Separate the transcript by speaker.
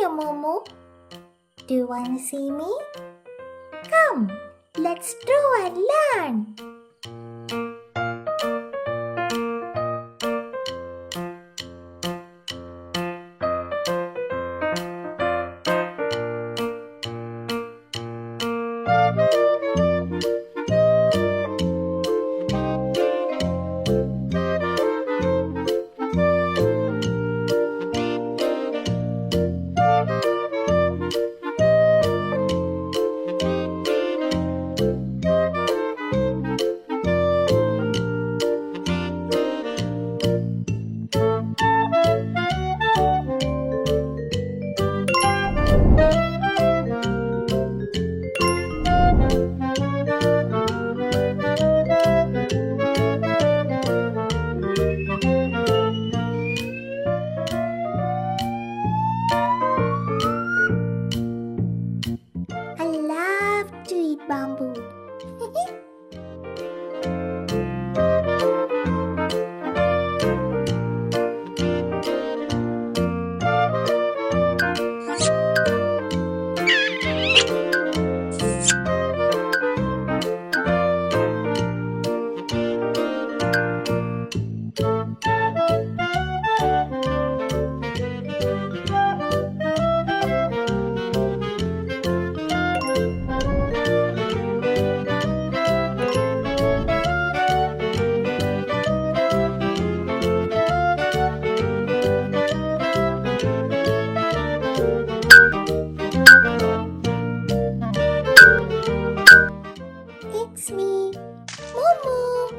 Speaker 1: you, Mumu. Do you want to see me? Come, let's draw and learn. I love to eat bamboo. It's me, Mumu.